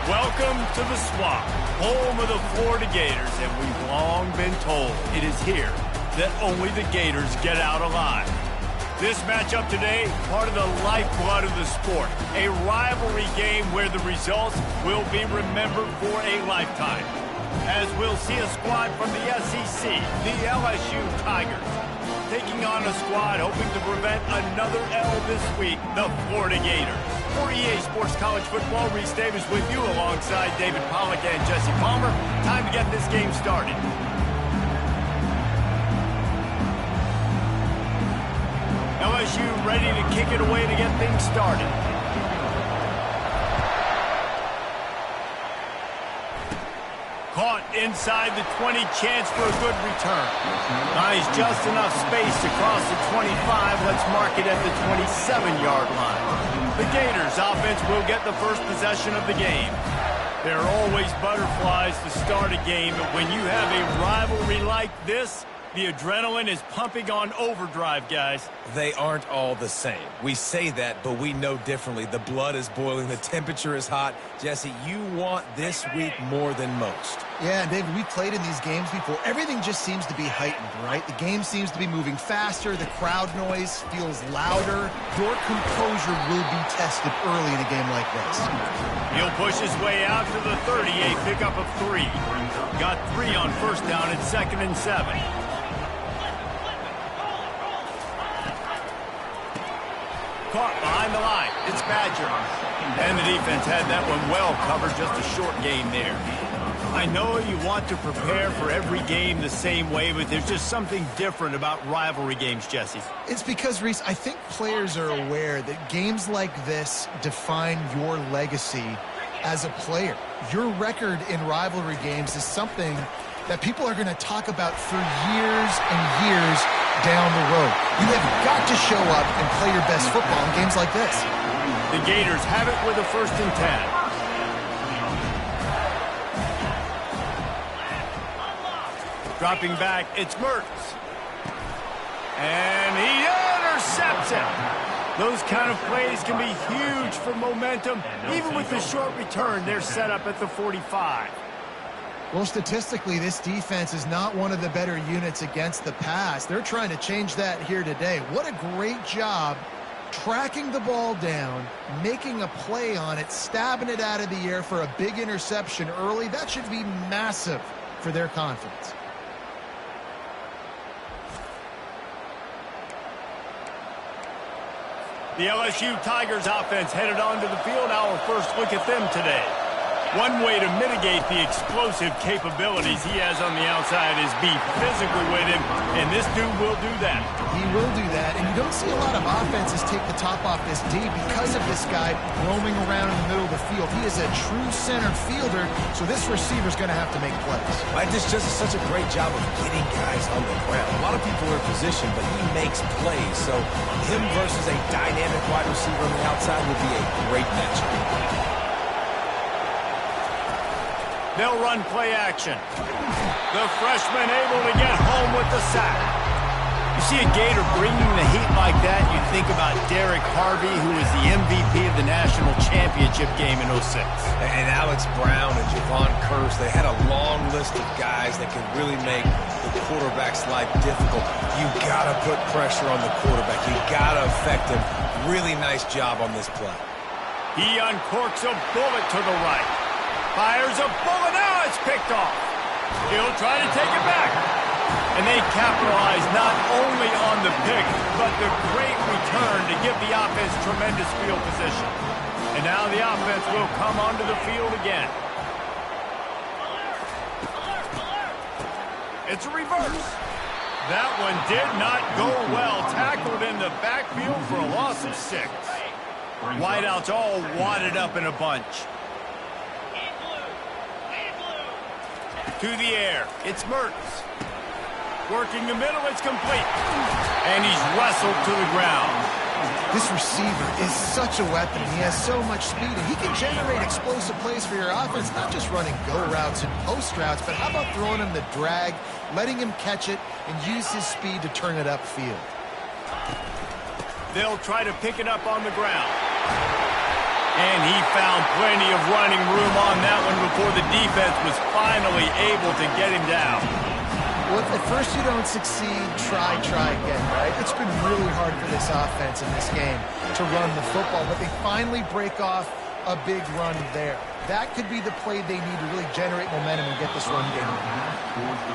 Welcome to the Swamp, home of the Florida Gators, and we've long been told it is here that only the Gators get out alive. This matchup today, part of the lifeblood of the sport, a rivalry game where the results will be remembered for a lifetime. As we'll see a squad from the SEC, the LSU Tigers, taking on a squad hoping to prevent another L this week, the Florida Gators. For EA Sports College Football, Reese Davis with you alongside David Pollack and Jesse Palmer. Time to get this game started. LSU ready to kick it away to get things started. Caught inside the 20, chance for a good return. Nice, just enough space to cross the 25. Let's mark it at the 27-yard line. The Gators offense will get the first possession of the game. There are always butterflies to start a game, but when you have a rivalry like this, the adrenaline is pumping on overdrive, guys. They aren't all the same. We say that, but we know differently. The blood is boiling. The temperature is hot. Jesse, you want this week more than most. Yeah, and David, we played in these games before. Everything just seems to be heightened, right? The game seems to be moving faster. The crowd noise feels louder. Your composure will be tested early in a game like this. He'll push his way out to the 30, a pickup of 3. Got 3 on first down at 2nd and 7. Caught behind the line. It's Badger. And the defense had that one well covered, just a short game there. I know you want to prepare for every game the same way, but there's just something different about rivalry games, Jesse. It's because, Reese, I think players are aware that games like this define your legacy as a player. Your record in rivalry games is something that people are going to talk about for years and years down the road. You have got to show up and play your best football in games like this. The Gators have it with a 1st and 10. Dropping back, it's Mertz. And he intercepts him. Those kind of plays can be huge for momentum. Even with the short return, they're set up at the 45. Well, statistically, this defense is not one of the better units against the pass. They're trying to change that here today. What a great job tracking the ball down, making a play on it, stabbing it out of the air for a big interception early. That should be massive for their confidence. The LSU Tigers offense headed onto the field. Our first look at them today. One way to mitigate the explosive capabilities he has on the outside is be physically with him, and this dude will do that. He will do that, and you don't see a lot of offenses take the top off this D because of this guy roaming around in the middle of the field. He is a true center fielder, so this receiver's going to have to make plays. This just is such a great job of getting guys on the ground. A lot of people are in position, but he makes plays, so him versus a dynamic wide receiver on the outside will be a great matchup. They'll run play action. The freshman able to get home with the sack. You see a Gator bringing the heat like that, you think about Derek Harvey, who was the MVP of the national championship game in 06. And Alex Brown and Javon Curse, they had a long list of guys that can really make the quarterback's life difficult. You got to put pressure on the quarterback. You got to affect him. Really nice job on this play. He uncorks a bullet to the right. Fires a bullet. Now it's picked off. He'll try to take it back. And they capitalize not only on the pick, but the great return to give the offense tremendous field position. And now the offense will come onto the field again. It's a reverse. That one did not go well. Tackled in the backfield for a loss of 6. Wideouts all wadded up in a bunch. To the air, it's Mertz. Working the middle, it's complete. And he's wrestled to the ground. This receiver is such a weapon. He has so much speed, and he can generate explosive plays for your offense, not just running go routes and post routes, but how about throwing him the drag, letting him catch it, and use his speed to turn it upfield. They'll try to pick it up on the ground. And he found plenty of running room on that one before the defense was finally able to get him down. Well, if at first you don't succeed, try again, right? It's been really hard for this offense in this game to run the football, but they finally break off a big run there. That could be the play they need to really generate momentum and get this run game.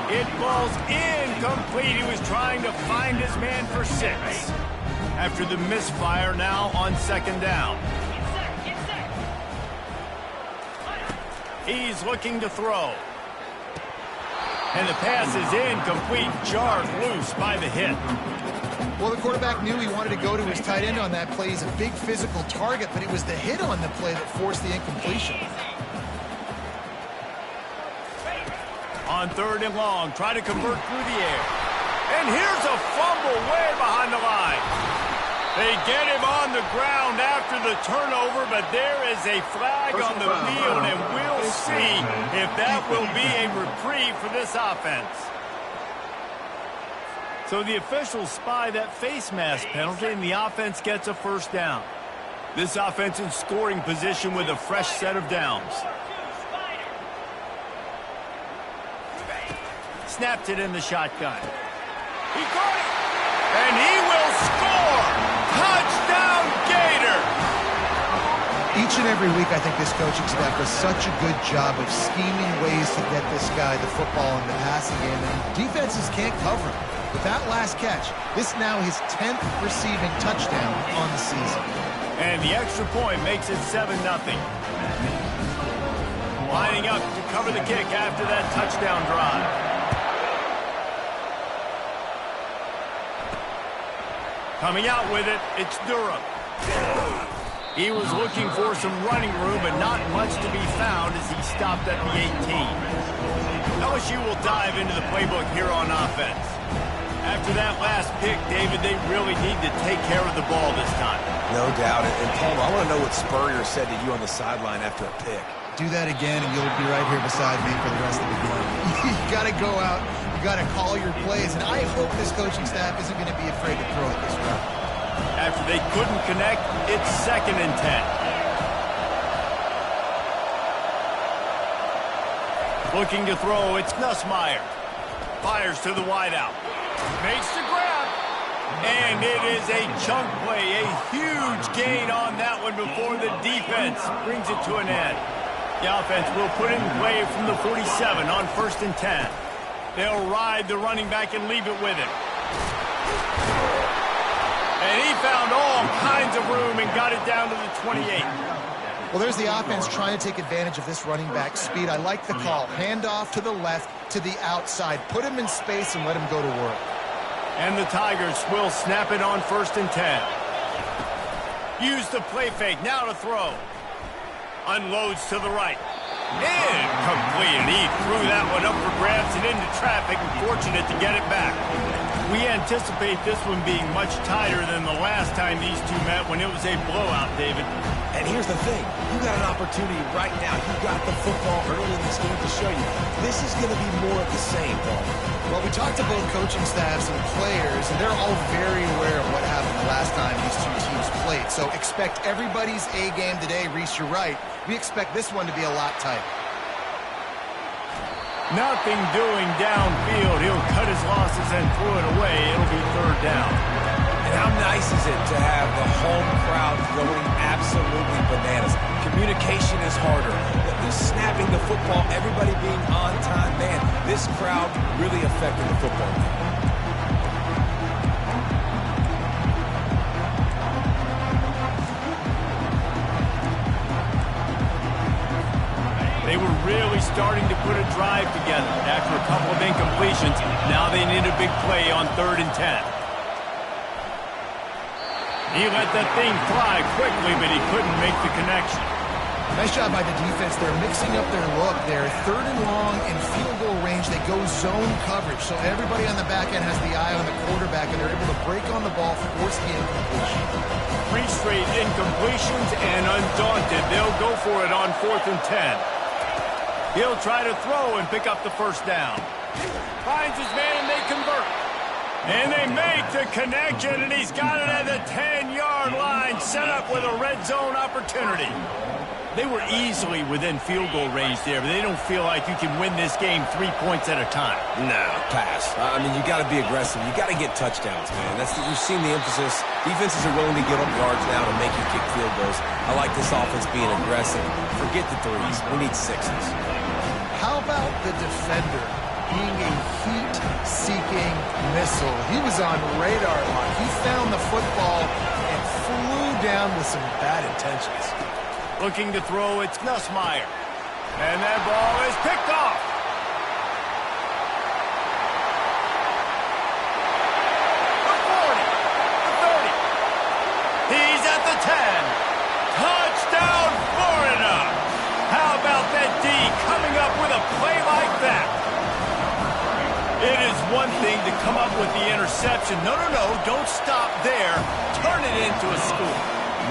It falls incomplete. He was trying to find his man for 6. After the misfire, now on 2nd down. He's looking to throw. And the pass is incomplete, jarred loose by the hit. Well, the quarterback knew he wanted to go to his tight end on that play. He's a big physical target, but it was the hit on the play that forced the incompletion. On 3rd and long, try to convert through the air. And here's a fumble way behind the line. They get him on the ground after the turnover, but there is a flag on the field, and we'll see if that will be a reprieve for this offense. So the officials spy that face mask penalty, and the offense gets a 1st down. This offense in scoring position with a fresh set of downs. Snapped it in the shotgun. He caught it, and he will score! Touchdown, Gator! Each and every week, I think this coaching staff does such a good job of scheming ways to get this guy the football in the passing game, and defenses can't cover him. With that last catch, this now his 10th receiving touchdown on the season. And the extra point makes it 7-0. Lining up to cover the kick after that touchdown drive. Coming out with it, it's Durham. He was looking for some running room, but not much to be found as he stopped at the 18. LSU will dive into the playbook here on offense. After that last pick, David, they really need to take care of the ball this time. No doubt. And Palmer, I want to know what Spurrier said to you on the sideline after a pick. Do that again, and you'll be right here beside me for the rest of the game. You got to go out. You got to call your plays, and I hope this coaching staff isn't going to be afraid to throw it this route. After they couldn't connect, it's 2nd and 10. Looking to throw, it's Nussmeier. Fires to the wideout. Makes the grab. And it is a chunk play, a huge gain on that one before the defense brings it to an end. The offense will put it in play from the 47 on 1st and 10. They'll ride the running back and leave it with him. And he found all kinds of room and got it down to the 28. Well, there's the offense trying to take advantage of this running back speed. I like the call. Hand off to the left, to the outside. Put him in space and let him go to work. And the Tigers will snap it on 1st and 10. Use the play fake. Now to throw. Unloads to the right. Incomplete. And he threw that one up for grabs and into traffic, and fortunate to get it back. We anticipate this one being much tighter than the last time these two met when it was a blowout, David. And here's the thing. You got an opportunity right now. You got the football early in this game to show you. This is going to be more of the same, Paul. Well, we talked to both coaching staffs and players, and they're all very aware of what happened the last time these two teams played. So expect everybody's A game today. Reese, you're right. We expect this one to be a lot tighter. Nothing doing downfield. He'll cut his losses and throw it away. It'll be 3rd down. And how nice is it to have the home crowd going absolutely bananas? Communication is harder. The snapping the football, everybody being on time. Man, this crowd really affected the football game. They were really starting to put a drive together after a couple of incompletions. Now they need a big play on 3rd and 10. He let that thing fly quickly, but he couldn't make the connection. Nice job by the defense. They're mixing up their look. They're 3rd and long in field goal range. They go zone coverage. So everybody on the back end has the eye on the quarterback, and they're able to break on the ball, force the incompletion. 3 straight incompletions, and undaunted, they'll go for it on 4th and 10. He'll try to throw and pick up the 1st down. Finds his man, and they convert. And they make the connection, and he's got it at the 10-yard line, set up with a red zone opportunity. They were easily within field goal range there, but they don't feel like you can win this game 3 points at a time. No, pass. I mean, you got to be aggressive. You got to get touchdowns, man. You've seen the emphasis. Defenses are willing to give up yards now to make you kick field goals. I like this offense being aggressive. Forget the threes. We need sixes. How about the defender being a heat-seeking missile? He was on radar lock. He found the football and flew down with some bad intentions. Looking to throw, it's Nussmeier. And that ball is picked off. The 40, the 30. He's at the 10. Touchdown, Florida. How about that D coming up with a play like that? It is one thing to come up with the interception. No, don't stop there. Turn it into a score.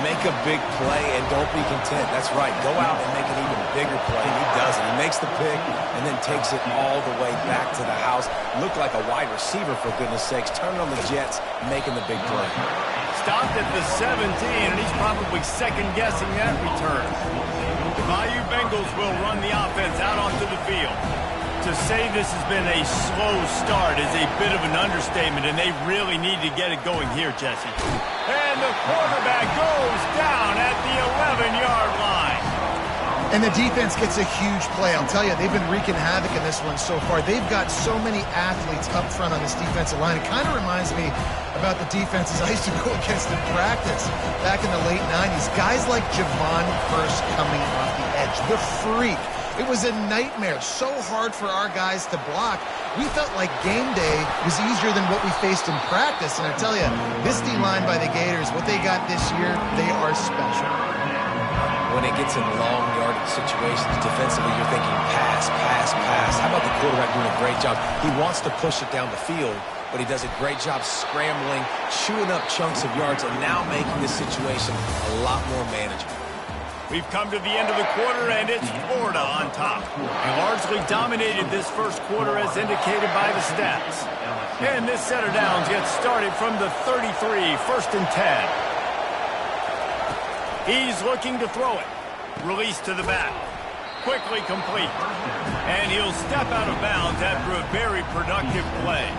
Make a big play and don't be content. That's right. Go out and make an even bigger play. And he does it. He makes the pick and then takes it all the way back to the house. Looked like a wide receiver, for goodness sakes. Turning on the Jets, making the big play. Stopped at the 17, and he's probably second-guessing that return. The Bayou Bengals will run the offense out onto the field. To say this has been a slow start is a bit of an understatement, and they really need to get it going here, Jesse. And the quarterback goes down at the 11-yard line. And the defense gets a huge play. I'll tell you, they've been wreaking havoc in this one so far. They've got so many athletes up front on this defensive line. It kind of reminds me about the defenses I used to go against in practice back in the late 90s. Guys like Javon Curse coming off the edge, the freak. It was a nightmare. So hard for our guys to block. We felt like game day was easier than what we faced in practice. And I tell you, this D-line by the Gators, what they got this year, they are special. When it gets in long yardage situations, defensively, you're thinking pass, pass, pass. How about the quarterback doing a great job? He wants to push it down the field, but he does a great job scrambling, chewing up chunks of yards, and now making the situation a lot more manageable. We've come to the end of the quarter, and it's Florida on top. They largely dominated this first quarter as indicated by the stats. And this set of downs gets started from the 33, 1st and 10. He's looking to throw it. Release to the back. Quickly complete. And he'll step out of bounds after a very productive play.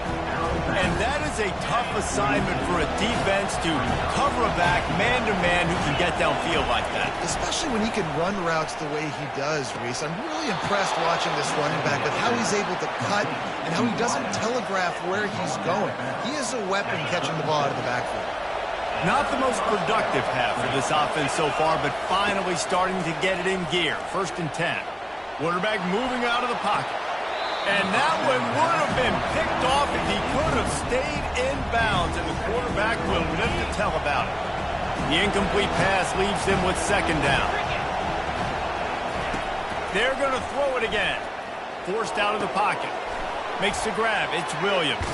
And that is a tough assignment for a defense to cover a back man-to-man who can get downfield like that. Especially when he can run routes the way he does, Reese. I'm really impressed watching this running back with how he's able to cut and how he doesn't telegraph where he's going. He is a weapon catching the ball out of the backfield. Not the most productive half for this offense so far, but finally starting to get it in gear. 1st and 10. Quarterback moving out of the pocket. And that one would have been picked off if he could have stayed in bounds, and the quarterback will live to tell about it. The incomplete pass leaves them with 2nd down. They're going to throw it again. Forced out of the pocket. Makes the grab. It's Williams.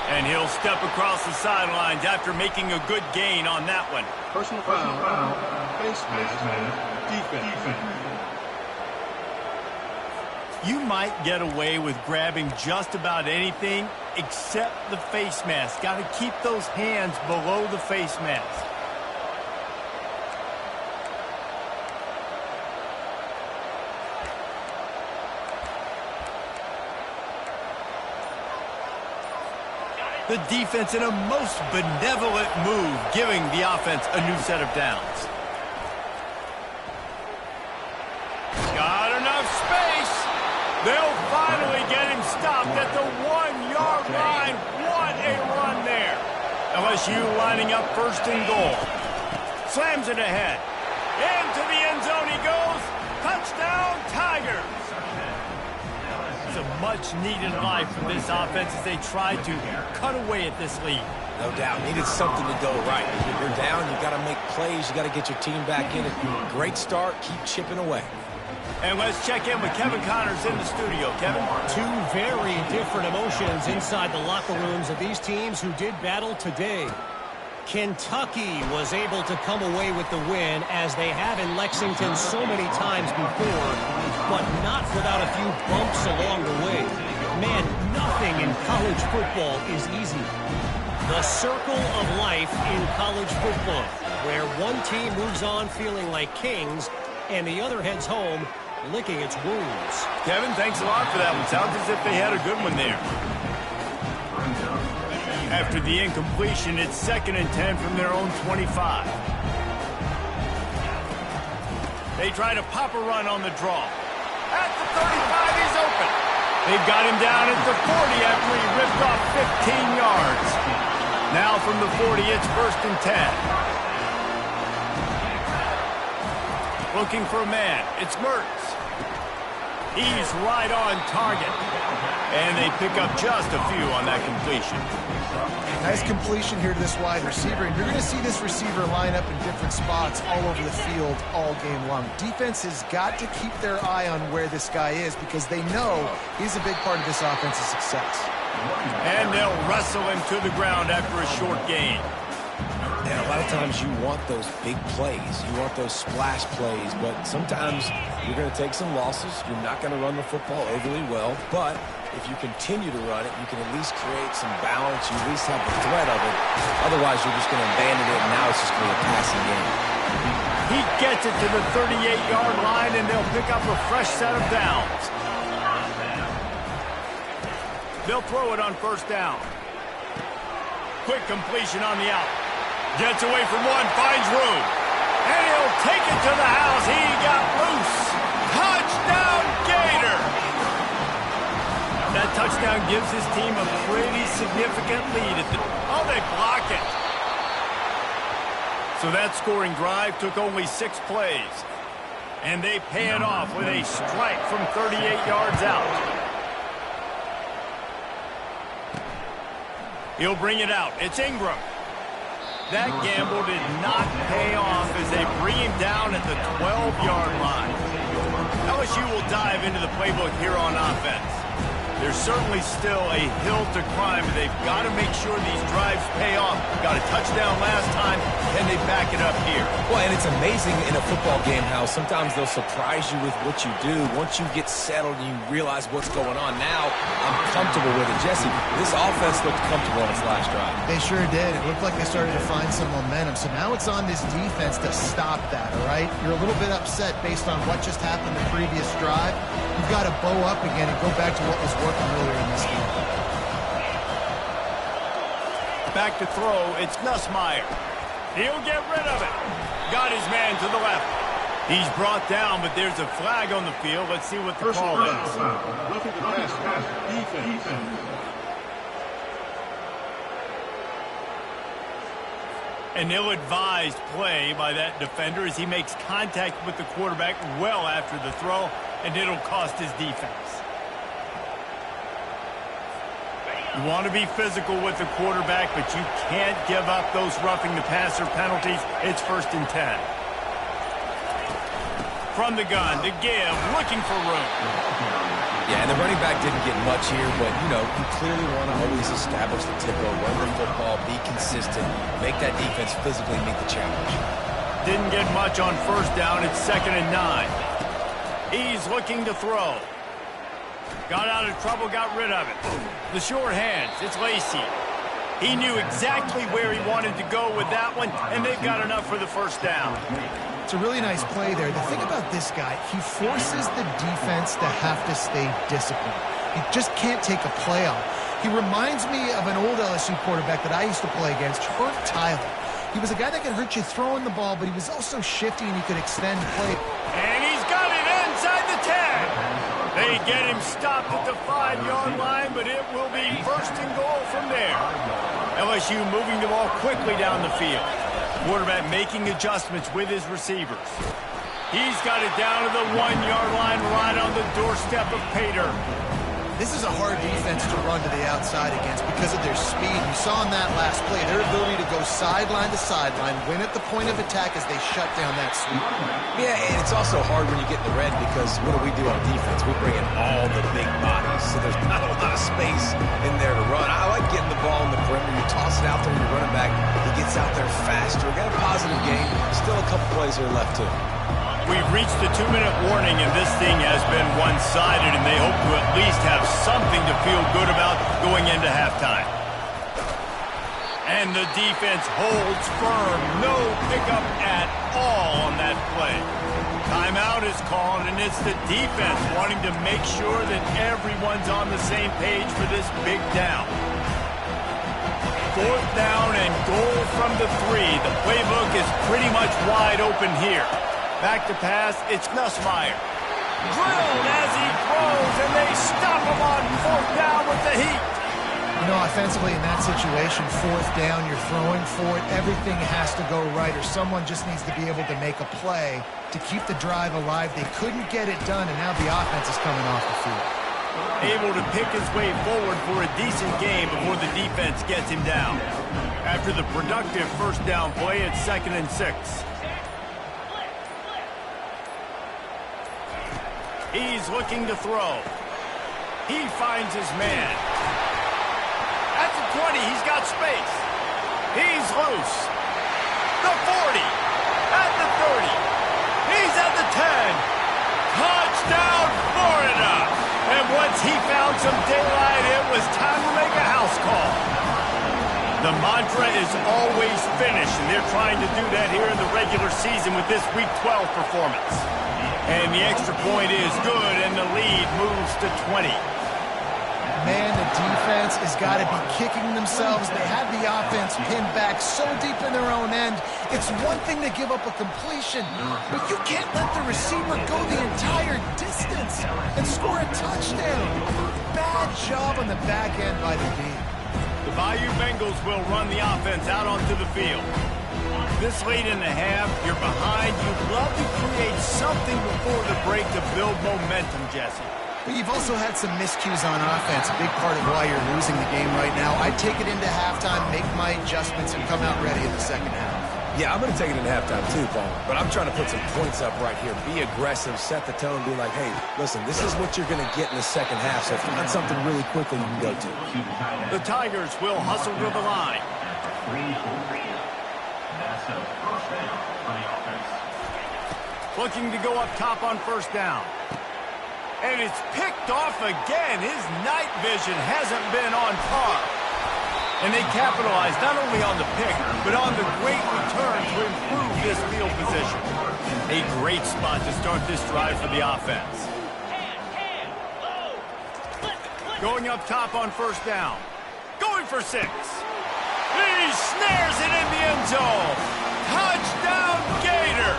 And he'll step across the sidelines after making a good gain on that one. Personal foul. Face mask. Defense. You might get away with grabbing just about anything except the face mask. Got to keep those hands below the face mask. The defense in a most benevolent move, giving the offense a new set of downs. Got enough space. They'll finally get him stopped at the 1-yard line. What a run there. LSU lining up 1st and goal. Slams it ahead. Into the end zone he goes. Touchdown, Tigers. It's a much-needed life for this offense as they try to cut away at this lead. No doubt. Needed something to go right. If you're down, you got to make plays. You got to get your team back in it. Great start. Keep chipping away. And let's check in with Kevin Connors in the studio. Kevin? Two very different emotions inside the locker rooms of these teams who did battle today. Kentucky was able to come away with the win, as they have in Lexington so many times before, but not without a few bumps along the way. Man, nothing in college college football is easy. The circle of life in college football, where one team moves on feeling like kings and the other heads home licking its wounds. Kevin, thanks a lot for that one. Sounds as if they had a good one there. After the incompletion, it's 2nd and 10 from their own 25. They try to pop a run on the draw. At the 35, he's open. They've got him down at the 40 after he ripped off 15 yards. Now from the 40, it's 1st and 10. Looking for a man. It's Mertz. He's right on target. And they pick up just a few on that completion. Nice completion here to this wide receiver. And you're going to see this receiver line up in different spots all over the field all game long. Defense has got to keep their eye on where this guy is because they know he's a big part of this offense's success. And they'll wrestle him to the ground after a short gain. And a lot of times you want those big plays. You want those splash plays. But sometimes you're going to take some losses. You're not going to run the football overly well. But if you continue to run it, you can at least create some balance. You at least have the threat of it. Otherwise, you're just going to abandon it, and now it's just going to be a passing game. He gets it to the 38-yard line, and they'll pick up a fresh set of downs. They'll throw it on 1st down. Quick completion on the out. Gets away from one, finds room. And he'll take it to the house. He got loose. Touchdown, Gator! That touchdown gives his team a pretty significant lead. Oh, they block it. So that scoring drive took only 6 plays. And they pay it off with a strike from 38 yards out. He'll bring it out. It's Ingram. That gamble did not pay off as they bring him down at the 12-yard line. LSU will dive into the playbook here on offense. There's certainly still a hill to climb, but they've got to make sure these drives pay off. Got a touchdown last time. Can they back it up here? Well, and it's amazing in a football game how sometimes they'll surprise you with what you do. Once you get settled and you realize what's going on, now I'm comfortable with it. Jesse, this offense looked comfortable on its last drive. They sure did. It looked like they started to find some momentum. So now it's on this defense to stop that, all right? You're a little bit upset based on what just happened the previous drive. You've got to bow up again and go back to what was working earlier in this game. Back to throw, it's Nussmeier. He'll get rid of it. Got his man to the left. He's brought down, but there's a flag on the field. Let's see what the call is. Roughing the passer. Defense. An ill-advised play by that defender as he makes contact with the quarterback well after the throw, and it'll cost his defense. You want to be physical with the quarterback, but you can't give up those roughing the passer penalties. It's 1st and 10. From the gun to give, looking for room. Yeah, and the running back didn't get much here, but, you know, you clearly want to always establish the tempo, run the football, be consistent, make that defense physically meet the challenge. Didn't get much on 1st down. It's 2nd and 9. He's looking to throw. Got out of trouble, got rid of it. The short hands, it's Lacey. He knew exactly where he wanted to go with that one, and they've got enough for the 1st down. It's a really nice play there. The thing about this guy, he forces the defense to have to stay disciplined. He just can't take a play off. He reminds me of an old LSU quarterback that I used to play against, Herb Tyler. He was a guy that could hurt you throwing the ball, but he was also shifty and he could extend play. And he's got it inside the 10. They get him stopped at the 5-yard line, but it will be 1st and goal from there. LSU moving the ball quickly down the field. Quarterback making adjustments with his receivers. He's got it down to the 1-yard line right on the doorstep of Pater. This is a hard defense to run to the outside against because of their speed. You saw in that last play their ability to go sideline to sideline, win at the point of attack as they shut down that sweep. Yeah, and it's also hard when you get in the red because what do on defense? We bring in all the big bodies, so there's not a lot of space in there to run. I like getting the ball in the perimeter. You toss it out there when you're running back. He gets out there faster. Got a positive game. Still a couple plays here left too. We've reached the 2-minute warning, and this thing has been one-sided, and they hope to at least have something to feel good about going into halftime. And the defense holds firm. No pickup at all on that play. Timeout is called, and it's the defense wanting to make sure that everyone's on the same page for this big down. 4th down and goal from the 3. The playbook is pretty much wide open here. Back to pass, it's Nussmeier. Drilled as he throws, and they stop him on 4th down with the heat. You know, offensively in that situation, 4th down, you're throwing for it. Everything has to go right, or someone just needs to be able to make a play to keep the drive alive. They couldn't get it done, and now the offense is coming off the field. Able to pick his way forward for a decent game before the defense gets him down. After the productive 1st down play, it's 2nd and 6. He's looking to throw. He finds his man. At the 20, he's got space. He's loose. The 40. At the 30. He's at the 10. Touchdown, Florida. And once he found some daylight, it was time to make a house call. The mantra is always finish, and they're trying to do that here in the regular season with this Week 12 performance. And the extra point is good, and the lead moves to 20. Man, the defense has got to be kicking themselves. They had the offense pinned back so deep in their own end. It's one thing to give up a completion, but you can't let the receiver go the entire distance and score a touchdown. Bad job on the back end by the D. The Bayou Bengals will run the offense out onto the field. This late in the half, you're behind. You'd love to create something before the break to build momentum, Jesse. But you've also had some miscues on offense, a big part of why you're losing the game right now. I'd take it into halftime, make my adjustments, and come out ready in the second half. Yeah, I'm going to take it into halftime too, Paul. But I'm trying to put some points up right here. Be aggressive, set the tone, be like, hey, listen, this is what you're going to get in the second half. So if you want something really quickly, you can go to. The Tigers will hustle to the line. Looking to go up top on 1st down. And it's picked off again. His night vision hasn't been on par. And they capitalize not only on the pick, but on the great return to improve this field position. A great spot to start this drive for the offense. Going up top on 1st down. Going for 6. He snares it in the end zone. Touchdown, Gator!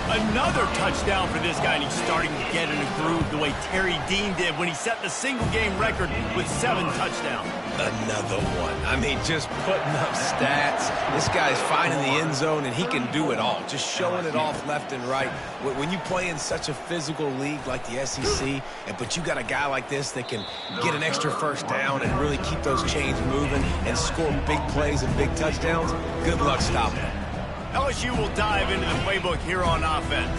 Another touchdown for this guy, and he's starting to get in a groove the way Terry Dean did when he set the single-game record with 7 touchdowns. Another one. I mean, just putting up stats. This guy's finding the end zone, and he can do it all. Just showing it off left and right. When you play in such a physical league like the SEC, but you got a guy like this that can get an extra 1st down and really keep those chains moving and score big plays and big touchdowns, good luck stopping him. LSU will dive into the playbook here on offense.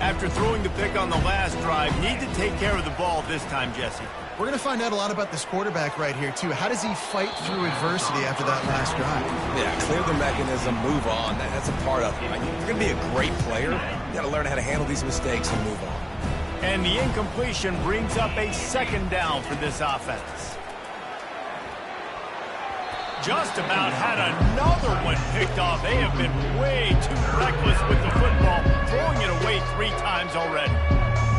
After throwing the pick on the last drive, need to take care of the ball this time, Jesse. We're going to find out a lot about this quarterback right here, too. How does he fight through adversity after that last drive? Yeah, clear the mechanism, move on. That's a part of it. Right? You're going to be a great player. You got to learn how to handle these mistakes and move on. And the incompletion brings up a 2nd down for this offense. Just about had another one picked off. They have been way too reckless with the football, throwing it away 3 times already.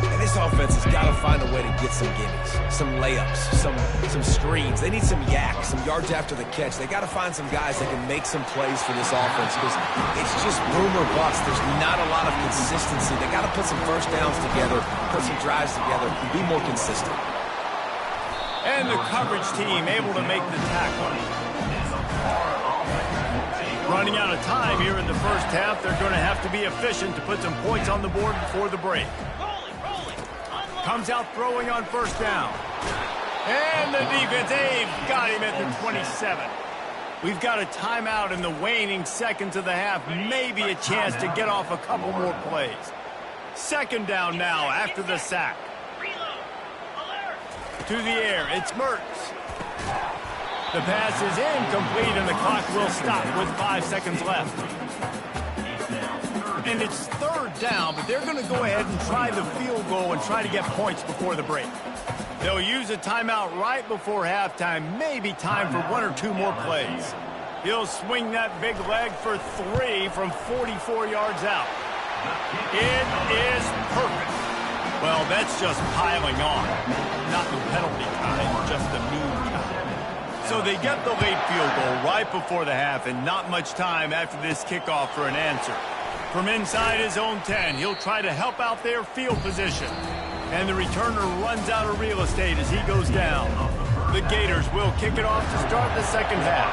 And this offense has got to find a way to get some gimmies, some layups, some screens. They need some yak, some yards after the catch. They got to find some guys that can make some plays for this offense because it's just boom or bust. There's not a lot of consistency. They got to put some 1st downs together, put some drives together, be more consistent. And the coverage team able to make the tackle. Running out of time here in the 1st half. They're going to have to be efficient to put some points on the board before the break. Comes out throwing on 1st down. And the defense, they've got him at the 27. We've got a timeout in the waning seconds of the half. Maybe a chance to get off a couple more plays. 2nd down now after the sack. To the air, it's Mertz. The pass is incomplete, and the clock will stop with 5 seconds left. And it's third down, but they're going to go ahead and try the field goal and try to get points before the break. They'll use a timeout right before halftime, maybe time for 1 or 2 more plays. He'll swing that big leg for 3 from 44 yards out. It is perfect. Well, that's just piling on. Not the penalty kind, just the mean kind. So they get the late field goal right before the half and not much time after this kickoff for an answer. From inside his own 10, he'll try to help out their field position. And the returner runs out of real estate as he goes down. The Gators will kick it off to start the second half.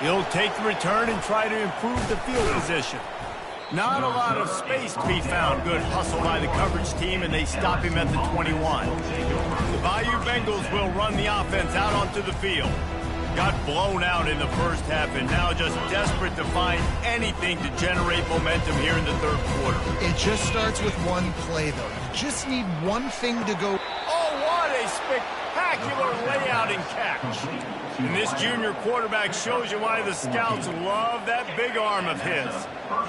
He'll take the return and try to improve the field position. Not a lot of space to be found. Good hustle by the coverage team, and they stop him at the 21. The Bayou Bengals will run the offense out onto the field. Got blown out in the first half and now just desperate to find anything to generate momentum here in the third quarter. It just starts with one play, though. You just need one thing to go. Oh, what a spectacular layout and catch. And this junior quarterback shows you why the scouts love that big arm of his.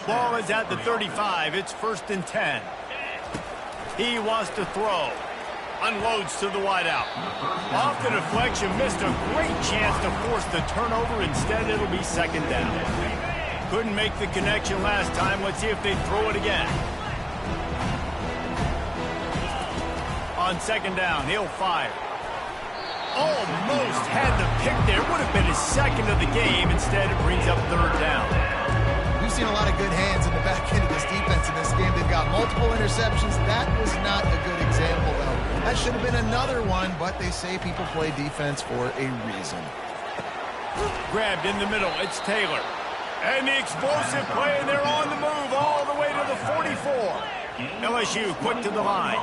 Ball is at the 35. It's 1st and 10. He wants to throw. Unloads to the wideout. Off the deflection, missed a great chance to force the turnover. Instead, it'll be second down. Couldn't make the connection last time. Let's see if they throw it again. On second down, he'll fire. Almost had the pick there. Would have been his second of the game. Instead, it brings up third down. We've seen a lot of good hands in the back end of this defense in this game. They've got multiple interceptions. That was not a good example, though. That should have been another one, but they say people play defense for a reason. Grabbed in the middle. It's Taylor. And the explosive play, and they're on the move all the way to the 44. LSU quick to the line.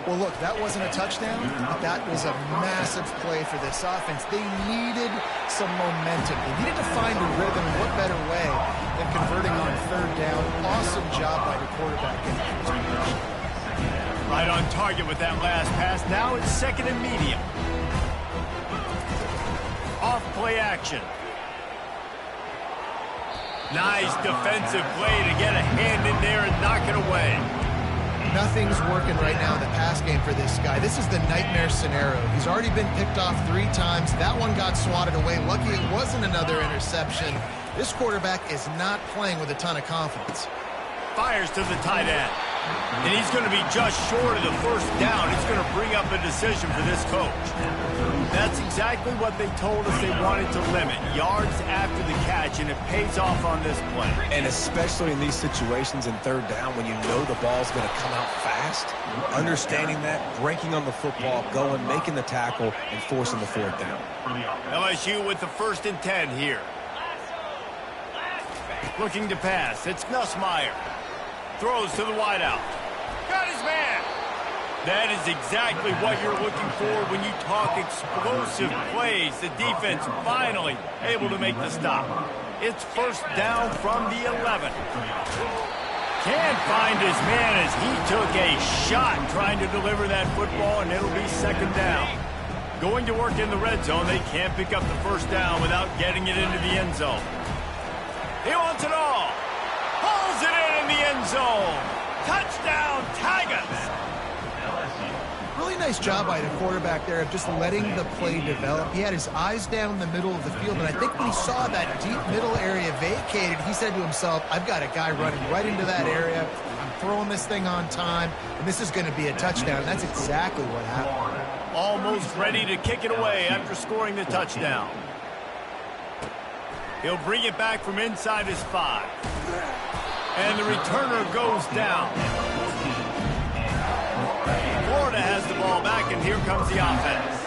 Well, look, that wasn't a touchdown. That was a massive play for this offense. They needed some momentum. They needed to find a rhythm. What better way than converting on third down? Awesome job by the quarterback in that position. Right on target with that last pass. Now it's second and medium. Off play action. Nice defensive play to get a hand in there and knock it away. Nothing's working right now in the pass game for this guy. This is the nightmare scenario. He's already been picked off 3 times. That one got swatted away. Lucky it wasn't another interception. This quarterback is not playing with a ton of confidence. Fires to the tight end. And he's going to be just short of the first down. He's going to bring up a decision for this coach. That's exactly what they told us they wanted to limit. Yards after the catch, and it pays off on this play. And especially in these situations in third down when you know the ball's going to come out fast, understanding that, breaking on the football, going, making the tackle, and forcing the fourth down. LSU with the 1st and 10 here. Looking to pass. It's Nussmeier. Throws to the wideout. Got his man. That is exactly what you're looking for when you talk explosive plays. The defense finally able to make the stop. It's first down from the 11. Can't find his man as he took a shot trying to deliver that football, and it'll be second down. Going to work in the red zone, they can't pick up the first down without getting it into the end zone. He wants it all. Pulls it in the end zone. Touchdown, Tigers. Really nice job by the quarterback there of just letting the play develop. He had his eyes down the middle of the field, and I think when he saw that deep middle area vacated, he said to himself, I've got a guy running right into that area. I'm throwing this thing on time, and this is going to be a touchdown. And that's exactly what happened. Almost ready to kick it away after scoring the touchdown. He'll bring it back from inside his 5. And the returner goes down. Florida has the ball back, and here comes the offense.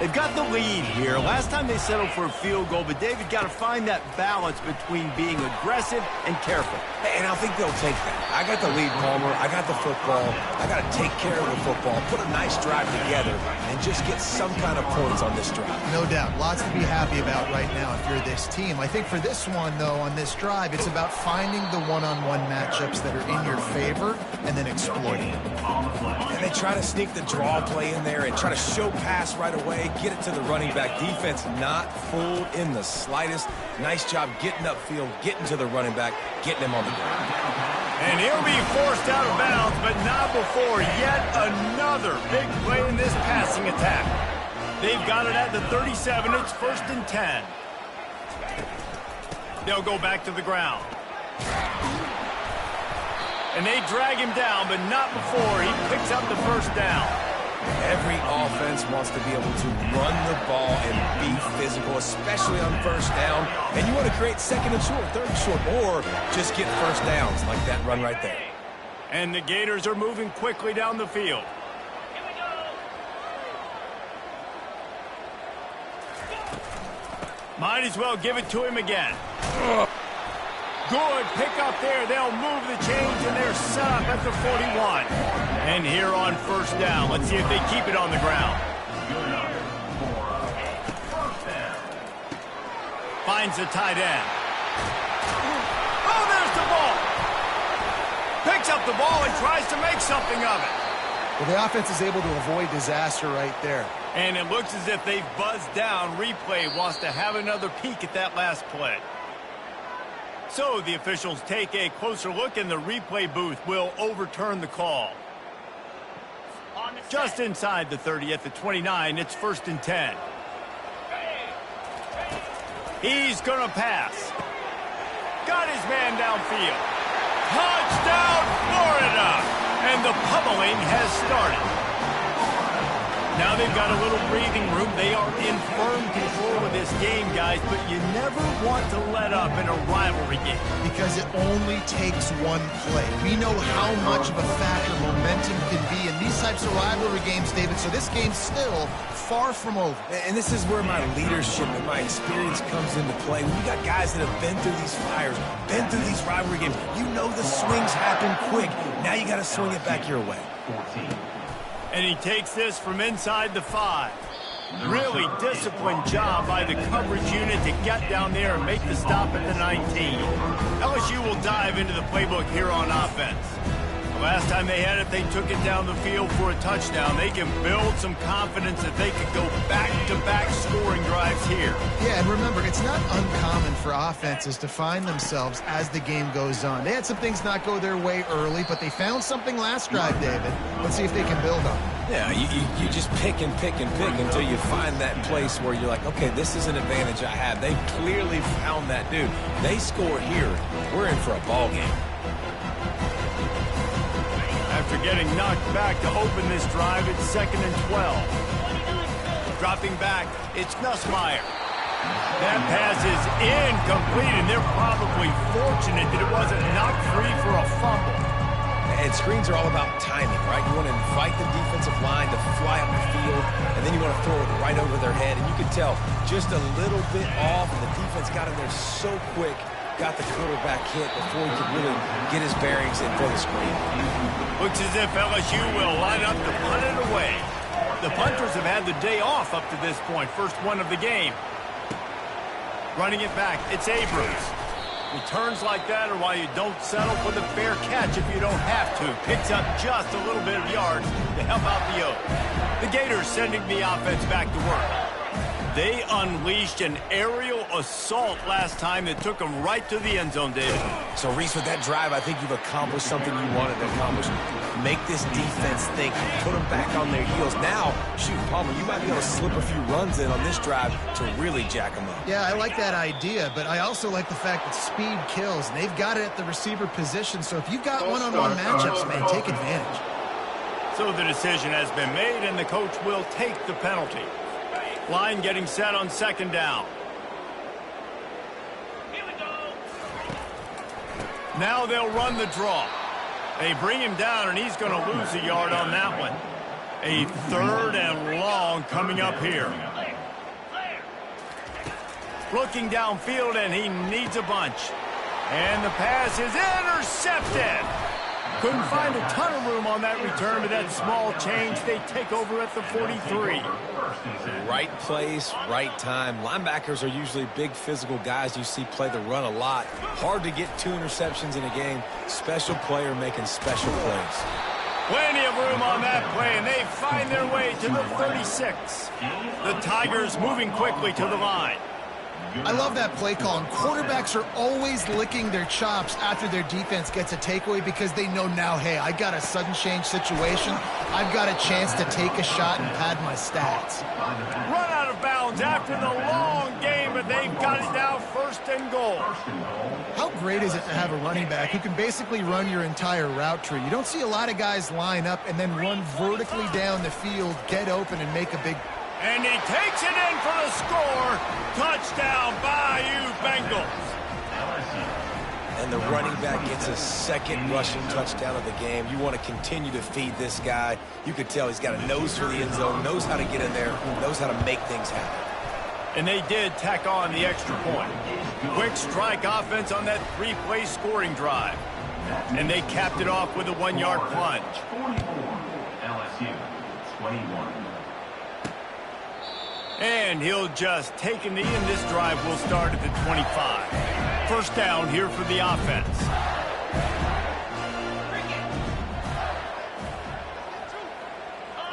They've got the lead here. Last time they settled for a field goal, but David got to find that balance between being aggressive and careful. And I think they'll take that. I got the lead, Palmer. I got the football. I got to take care of the football, put a nice drive together, and just get some kind of points on this drive. No doubt. Lots to be happy about right now if you're this team. I think for this one, though, on this drive, it's about finding the one-on-one matchups that are in your favor and then exploiting them. And they try to sneak the draw play in there and try to show pass right away, get it to the running back. Defense not fooled in the slightest. Nice job getting upfield, getting to the running back, getting him on the ground. And he'll be forced out of bounds, but not before yet another big play in this passing attack. They've got it at the 37. It's 1st and 10. They'll go back to the ground. And they drag him down, but not before he picks up the 1st down. Every offense wants to be able to run the ball and be physical, especially on 1st down. And you want to create 2nd and short, 3rd and short, or just get 1st downs like that run right there. And the Gators are moving quickly down the field. Might as well give it to him again. Good pick up there. They'll move the chains, and they're set up at the 41. And here on 1st down, let's see if they keep it on the ground. Finds the tight end. Oh, there's the ball. Picks up the ball and tries to make something of it. Well, the offense is able to avoid disaster right there. And it looks as if they've buzzed down. Replay wants to have another peek at that last play. So the officials take a closer look, and the replay booth will overturn the call. Just inside the 30 at the 29, it's 1st and 10. He's going to pass. Got his man downfield. Touchdown, Florida! And the pummeling has started. Now they've got a little breathing room. They are in firm control of this game, guys, but you never want to let up in a rivalry game. Because it only takes one play. We know how much of a factor momentum can be in these types of rivalry games, David, so this game's still far from over. And this is where my leadership and my experience comes into play. When you got guys that have been through these fires, been through these rivalry games, you know the swings happen quick. Now you got to swing it back your way. And he takes this from inside the 5. Really disciplined job by the coverage unit to get down there and make the stop at the 19. LSU will dive into the playbook here on offense. The last time they had it, they took it down the field for a touchdown. They can build some confidence that they could go back-to-back scoring drives here. Yeah, and remember, it's not uncommon for offenses to find themselves as the game goes on. They had some things not go their way early, but they found something last drive, David. Let's see if they can build on it. Yeah, you just pick and pick and pick until you find that place where you're like, okay, this is an advantage I have. They clearly found that dude. They score here. We're in for a ball game. After getting knocked back to open this drive, it's 2nd and 12. Dropping back, it's Nussmeier. That pass is incomplete, and they're probably fortunate that it wasn't knocked free for a fumble. And screens are all about timing, right? You want to invite the defensive line to fly up the field, and then you want to throw it right over their head. And you can tell just a little bit off, and the defense got in there so quick, got the quarterback hit before he could really get his bearings and throw the screen. Looks as if LSU will line up to punt it away. The punters have had the day off up to this point. First one of the game. Running it back, it's Abrams. Returns like that are why you don't settle for the fair catch if you don't have to. Picks up just a little bit of yards to help out the Oak. The Gators sending the offense back to work. They unleashed an aerial assault last time that took them right to the end zone, David. So, Reese, with that drive, I think you've accomplished something you wanted to accomplish. Make this defense think, put them back on their heels. Now, shoot, Palmer, you might be able to slip a few runs in on this drive to really jack them up. Yeah, I like that idea, but I also like the fact that speed kills, and they've got it at the receiver position. So if you've got one-on-one matchups, man, take advantage. So the decision has been made, and the coach will take the penalty. Line getting set on 2nd down. Now they'll run the draw. They bring him down, and he's going to lose a yard on that one. A 3rd and long coming up here. Looking downfield, and he needs a bunch. And the pass is intercepted. Couldn't find a ton of room on that return, but that small change, they take over at the 43. Right place, right time. Linebackers are usually big physical guys you see play the run a lot. Hard to get 2 interceptions in a game. Special player making special plays. Plenty of room on that play, and they find their way to the 36. The Tigers moving quickly to the line. I love that play call, and quarterbacks are always licking their chops after their defense gets a takeaway because they know now, hey, I got a sudden change situation. I've got a chance to take a shot and pad my stats. Run out of bounds after the long game, but they've got it now 1st and goal. How great is it to have a running back who can basically run your entire route tree? You don't see a lot of guys line up and then run vertically down the field, get open, and make a big... And he takes it in for the score. Touchdown, Bayou Bengals. And the running back gets a second rushing touchdown of the game. You want to continue to feed this guy. You could tell he's got a nose for the end zone, knows how to get in there, knows how to make things happen. And they did tack on the extra point. Quick strike offense on that 3-play scoring drive. And they capped it off with a 1-yard plunge. 44, LSU, 21. And he'll just take a knee, and this drive will start at the 25. 1st down here for the offense.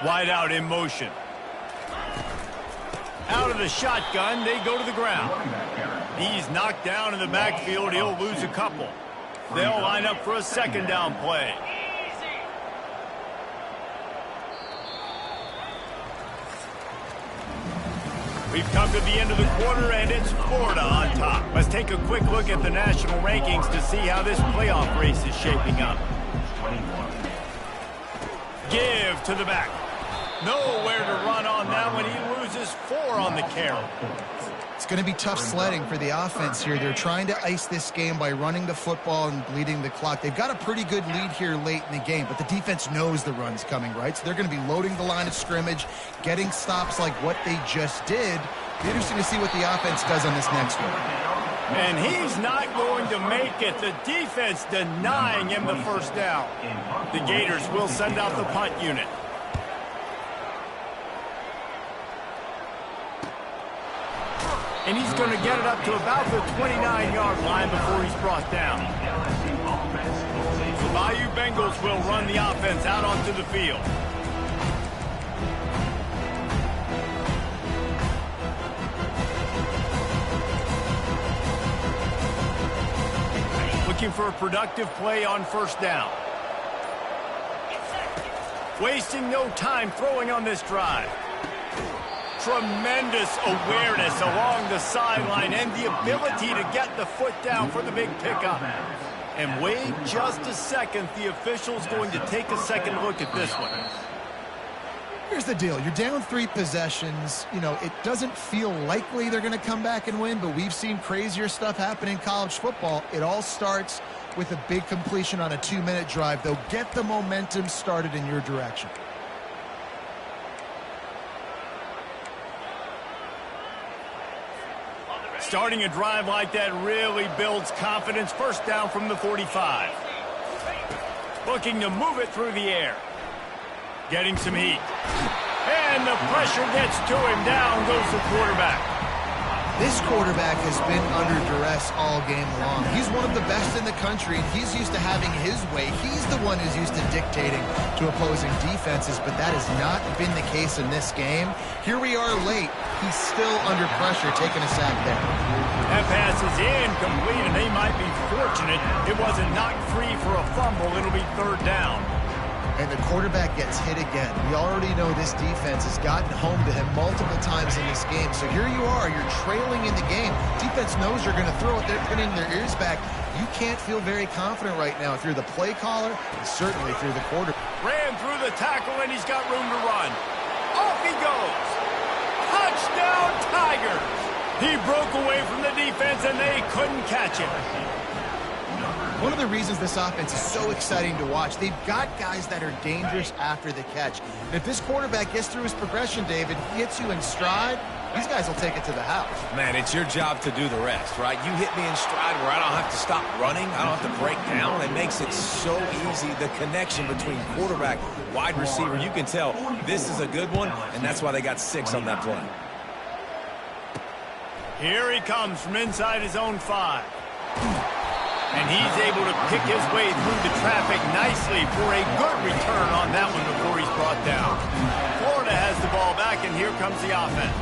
Wide out in motion. Out of the shotgun, they go to the ground. He's knocked down in the backfield. He'll lose a couple. They'll line up for a 2nd down play. We've come to the end of the quarter, and it's Florida on top. Let's take a quick look at the national rankings to see how this playoff race is shaping up. Give to the back. Nowhere to run on that one. He loses 4 on the carry. It's going to be tough sledding for the offense here. They're trying to ice this game by running the football and bleeding the clock. They've got a pretty good lead here late in the game, but the defense knows the run's coming, right? So they're going to be loading the line of scrimmage, getting stops like what they just did. Be interesting to see what the offense does on this next one. And he's not going to make it. The defense denying him the 1st down. The Gators will send out the punt unit. And he's going to get it up to about the 29-yard line before he's brought down. The Bayou Bengals will run the offense out onto the field. Looking for a productive play on 1st down. Wasting no time throwing on this drive. Tremendous awareness along the sideline and the ability to get the foot down for the big pickup. And wait just a second. The official's going to take a second look at this one. Here's the deal. You're down 3 possessions. You know, it doesn't feel likely they're going to come back and win, but we've seen crazier stuff happen in college football. It all starts with a big completion on a 2-minute drive. They'll get the momentum started in your direction. Starting a drive like that really builds confidence. 1st down from the 45. Looking to move it through the air. Getting some heat. And the pressure gets to him. Down goes the quarterback. This quarterback has been under duress all game long. He's one of the best in the country, and he's used to having his way. He's the one who's used to dictating to opposing defenses, but that has not been the case in this game. Here we are late. He's still under pressure, taking a sack there. That pass is incomplete, and they might be fortunate it wasn't knocked free for a fumble. It'll be 3rd down. And the quarterback gets hit again. We already know this defense has gotten home to him multiple times in this game. So here you are, you're trailing in the game. Defense knows you're going to throw it. They're pinning their ears back. You can't feel very confident right now if you're the play caller, and certainly if you're the quarterback. Ran through the tackle, and he's got room to run. Off he goes. Touchdown, Tigers. He broke away from the defense, and they couldn't catch him. One of the reasons this offense is so exciting to watch, they've got guys that are dangerous after the catch. And if this quarterback gets through his progression, David, hits you in stride, these guys will take it to the house. Man, it's your job to do the rest, right? You hit me in stride where I don't have to stop running. I don't have to break down. It makes it so easy, the connection between quarterback, wide receiver. You can tell this is a good one, and that's why they got 6 on that play. Here he comes from inside his own 5. And he's able to pick his way through the traffic nicely for a good return on that one before he's brought down. Florida has the ball back, and here comes the offense.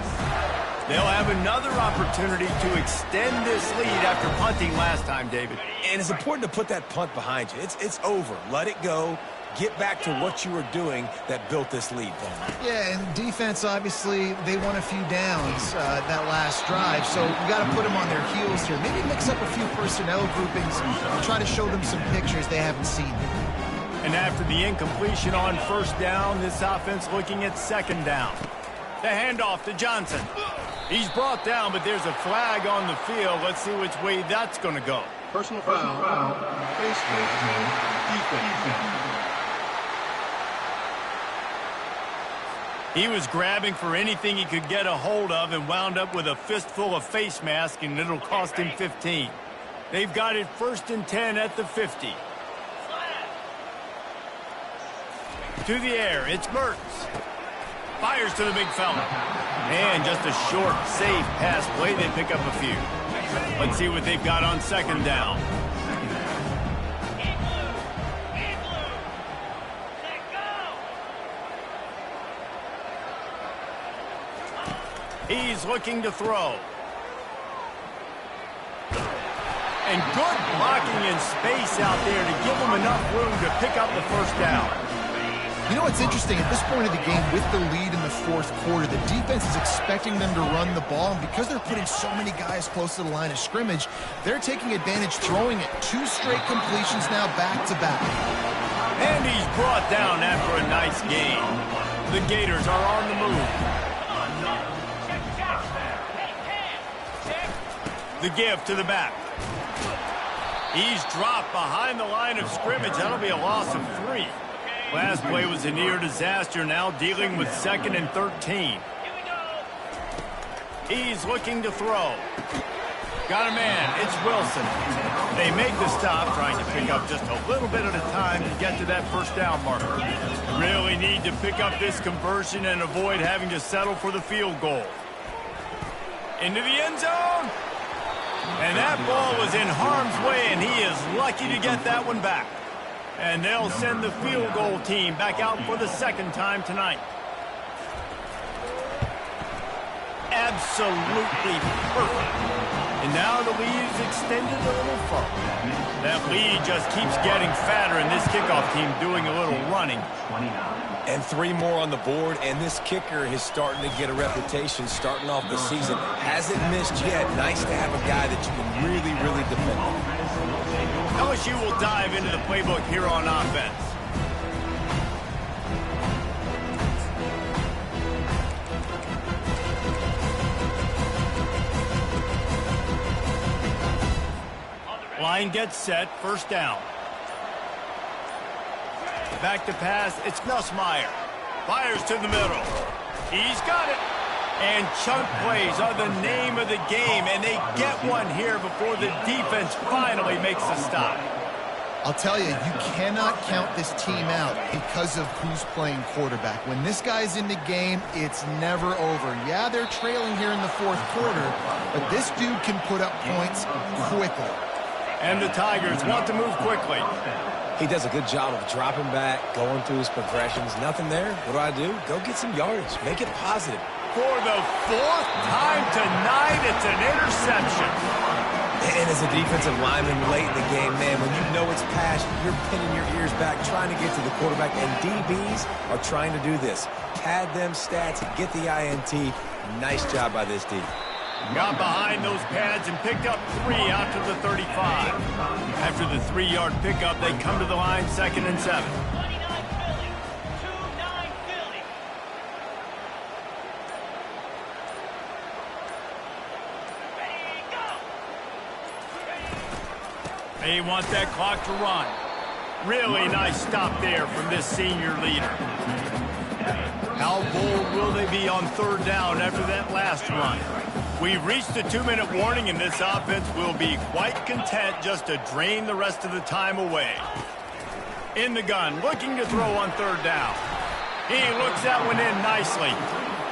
They'll have another opportunity to extend this lead after punting last time, David. And it's important to put that punt behind you. It's over. Let it go. Get back to what you were doing that built this lead, Paul. Yeah, and defense, obviously, they won a few downs that last drive, so we got to put them on their heels here. Maybe mix up a few personnel groupings and try to show them some pictures they haven't seen. And after the incompletion on first down, this offense looking at second down. The handoff to Johnson. He's brought down, but there's a flag on the field. Let's see which way that's going to go. Personal foul. Face defense. He was grabbing for anything he could get a hold of and wound up with a fistful of face mask, and it'll cost him 15. They've got it 1st and 10 at the 50. To the air, it's Mertz. Fires to the big fella. And just a short, safe pass play. They pick up a few. Let's see what they've got on second down. He's looking to throw. And good blocking in space out there to give him enough room to pick up the first down. You know what's interesting? At this point of the game, with the lead in the fourth quarter, the defense is expecting them to run the ball, and because they're putting so many guys close to the line of scrimmage, they're taking advantage, throwing it. 2 straight completions now back-to-back. And he's brought down after a nice game. The Gators are on the move. The give to the back. He's dropped behind the line of scrimmage. That'll be a loss of 3. Last play was a near disaster, now dealing with 2nd and 13. He's looking to throw. Got a man, it's Wilson. They make the stop, trying to pick up just a little bit at a time to get to that first down marker. Really need to pick up this conversion and avoid having to settle for the field goal. Into the end zone. And that ball was in harm's way, and he is lucky to get that one back. And they'll send the field goal team back out for the 2nd time tonight. Absolutely perfect. And now the lead is extended a little further. That lead just keeps getting fatter, and this kickoff team doing a little running. And 3 more on the board, and this kicker is starting to get a reputation starting off the season. Hasn't missed yet. Nice to have a guy that you can really, really depend on. LSU will dive into the playbook here on offense. Line gets set, first down. Back to pass, it's Nussmeier. Fires to the middle. He's got it. And chunk plays are the name of the game, and they get one here before the defense finally makes a stop. I'll tell you, you cannot count this team out because of who's playing quarterback. When this guy's in the game, it's never over. Yeah, they're trailing here in the fourth quarter, but this dude can put up points quickly. And the Tigers want to move quickly. He does a good job of dropping back, going through his progressions. Nothing there. What do? Go get some yardage. Make it positive. For the 4th time tonight, it's an interception. And as a defensive lineman late in the game, man, when you know it's past, you're pinning your ears back, trying to get to the quarterback, and DBs are trying to do this. Pad them stats, get the INT. Nice job by this D. Got behind those pads and picked up 3 out to the 35. After the 3-yard pickup, they come to the line, 2nd and 7. They want that clock to run. Really nice stop there from this senior leader. How bold will they be on 3rd down after that last run? We've reached the 2-minute warning, and this offense will be quite content just to drain the rest of the time away. In the gun, looking to throw on 3rd down. He looks that one in nicely.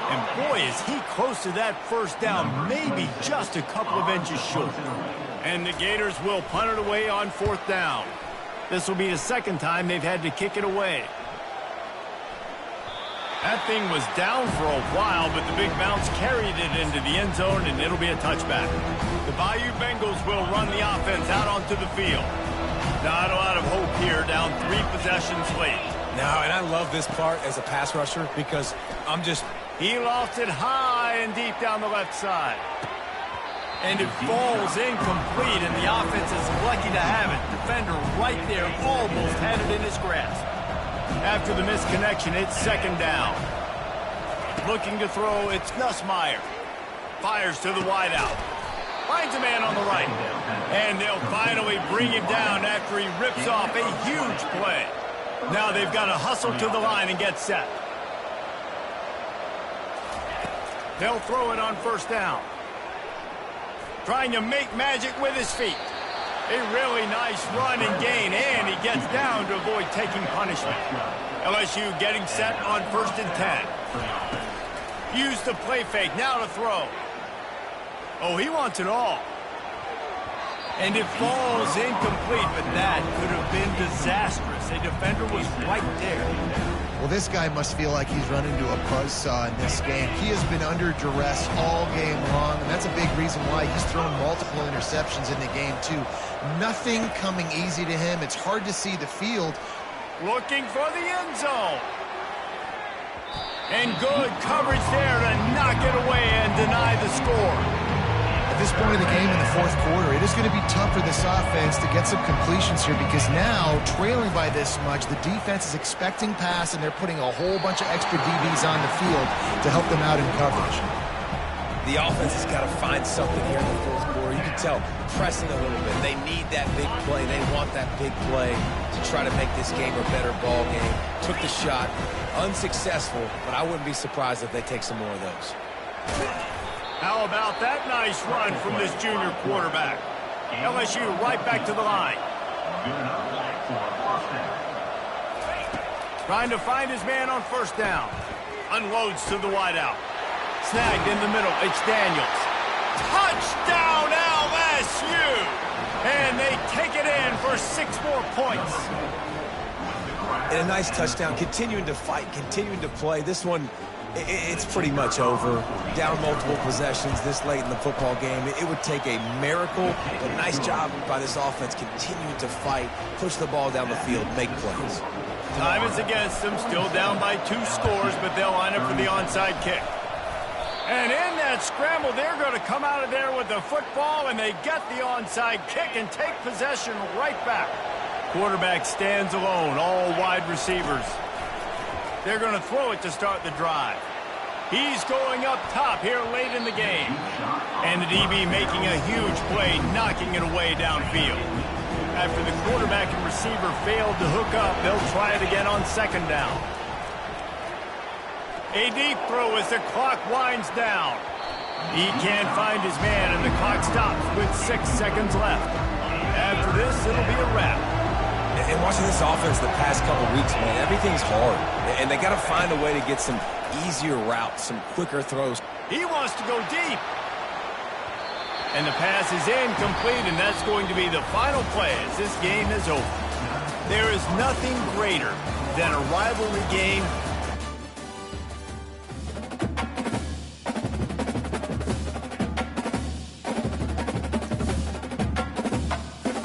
And boy, is he close to that first down, maybe just a couple of inches short. And the Gators will punt it away on 4th down. This will be the second time they've had to kick it away. That thing was down for a while, but the big bounce carried it into the end zone, and it'll be a touchback. The Bayou Bengals will run the offense out onto the field. Not a lot of hope here, down 3 possessions late. No, and I love this part as a pass rusher because He lost it high and deep down the left side. And it falls incomplete, and the offense is lucky to have it. Defender right there almost had it in his grasp. After the misconnection, it's 2nd down. Looking to throw, it's Nussmeier. Fires to the wideout. Finds a man on the right. And they'll finally bring him down after he rips off a huge play. Now they've got to hustle to the line and get set. They'll throw it on 1st down. Trying to make magic with his feet. A really nice run and gain, and he gets down to avoid taking punishment. LSU getting set on 1st and 10. Use the play fake, now to throw. Oh, he wants it all. And it falls incomplete, but that could have been disastrous. A defender was right there. Well, this guy must feel like he's run into a buzzsaw in this game. He has been under duress all game long, and that's a big reason why he's thrown multiple interceptions in the game, too. Nothing coming easy to him. It's hard to see the field. Looking for the end zone. And good coverage there to knock it away and deny the score. At this point of the game in the 4th quarter, it is going to be tough for this offense to get some completions here because now, trailing by this much, the defense is expecting pass, and they're putting a whole bunch of extra DBs on the field to help them out in coverage. the offense has got to find something here in the 4th quarter. You can tell, pressing a little bit. They need that big play. They want that big play to try to make this game a better ball game. Took the shot, unsuccessful, but I wouldn't be surprised if they take some more of those. How about that nice run from this junior quarterback? LSU right back to the line. Trying to find his man on 1st down. Unloads to the wideout. Snagged in the middle. It's Daniels. Touchdown LSU! And they take it in for 6 more points. And a nice touchdown. Continuing to fight, continuing to play. This one, it's pretty much over. Down multiple possessions this late in the football game. It would take a miracle, but nice job by this offense continuing to fight, push the ball down the field, make plays. Time is against them, still down by 2 scores, but they'll line up for the onside kick. And in that scramble, they're going to come out of there with the football, and they get the onside kick and take possession right back. Quarterback stands alone, all wide receivers. They're going to throw it to start the drive. He's going up top here late in the game. And the DB making a huge play, knocking it away downfield. After the quarterback and receiver failed to hook up, they'll try it again on 2nd down. A deep throw as the clock winds down. He can't find his man, and the clock stops with 6 seconds left. After this, it'll be a wrap. And watching this offense the past couple weeks, man, everything's hard. And they got to find a way to get some easier routes, some quicker throws. He wants to go deep. And the pass is incomplete, and that's going to be the final play as this game is over. There is nothing greater than a rivalry game